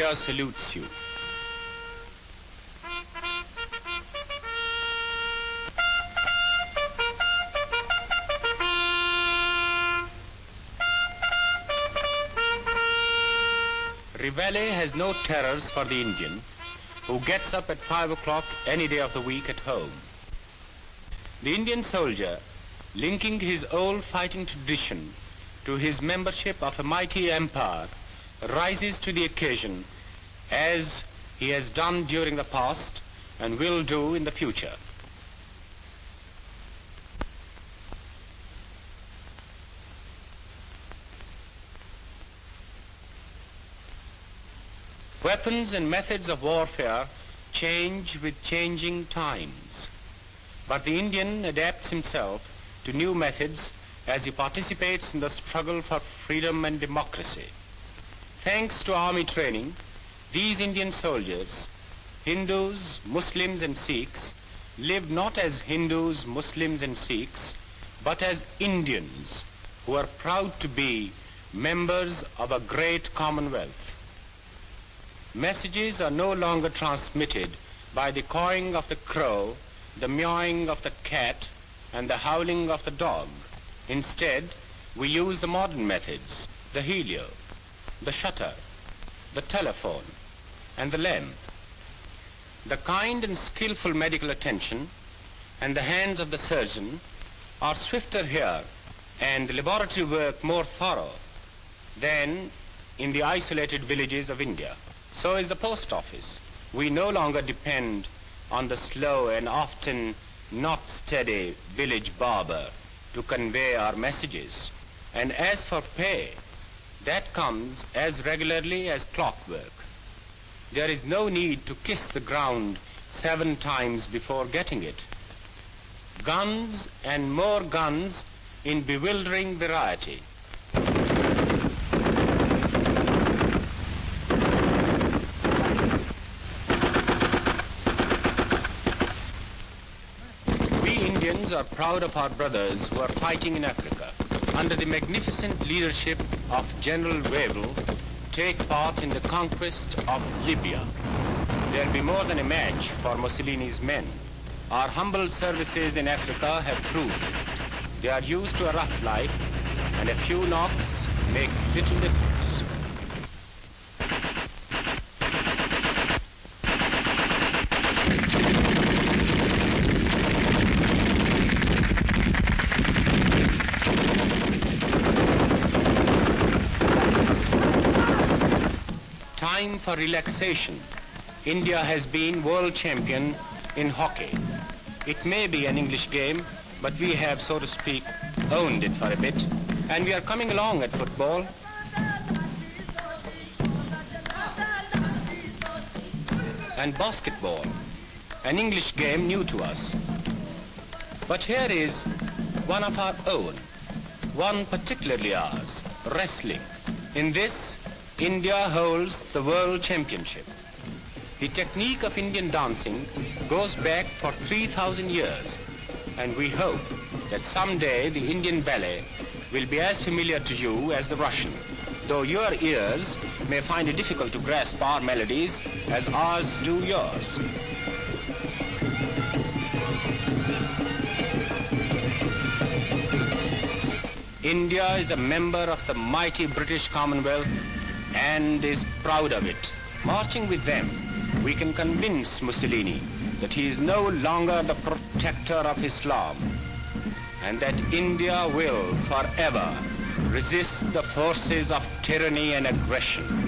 India salutes you. Reveille has no terrors for the Indian who gets up at 5 o'clock any day of the week at home. The Indian soldier, linking his old fighting tradition to his membership of a mighty empire, rises to the occasion as he has done during the past and will do in the future. Weapons and methods of warfare change with changing times, but the Indian adapts himself to new methods as he participates in the struggle for freedom and democracy. Thanks to army training, these Indian soldiers, Hindus, Muslims and Sikhs, live not as Hindus, Muslims and Sikhs, but as Indians who are proud to be members of a great commonwealth. Messages are no longer transmitted by the cawing of the crow, the meowing of the cat, and the howling of the dog. Instead, we use the modern methods, the helio, the shutter, the telephone, and the lamp. The kind and skillful medical attention and the hands of the surgeon are swifter here and laboratory work more thorough than in the isolated villages of India. So is the post office. We no longer depend on the slow and often not steady village barber to convey our messages. And as for pay, that comes as regularly as clockwork. There is no need to kiss the ground 7 times before getting it. Guns and more guns in bewildering variety. Are proud of our brothers who are fighting in Africa. Under the magnificent leadership of General Wavell, take part in the conquest of Libya. There'll be more than a match for Mussolini's men. Our humble services in Africa have proved it. They are used to a rough life, and a few knocks make little difference. Time for relaxation. India has been world champion in hockey. It may be an English game, but we have, so to speak, owned it for a bit, and we are coming along at football. And basketball, an English game new to us. But here is one of our own, one particularly ours, wrestling. In this, India holds the world championship. The technique of Indian dancing goes back for 3,000 years, and we hope that someday the Indian ballet will be as familiar to you as the Russian, though your ears may find it difficult to grasp our melodies as ours do yours. India is a member of the mighty British Commonwealth and is proud of it. Marching with them, we can convince Mussolini that he is no longer the protector of Islam, and that India will forever resist the forces of tyranny and aggression.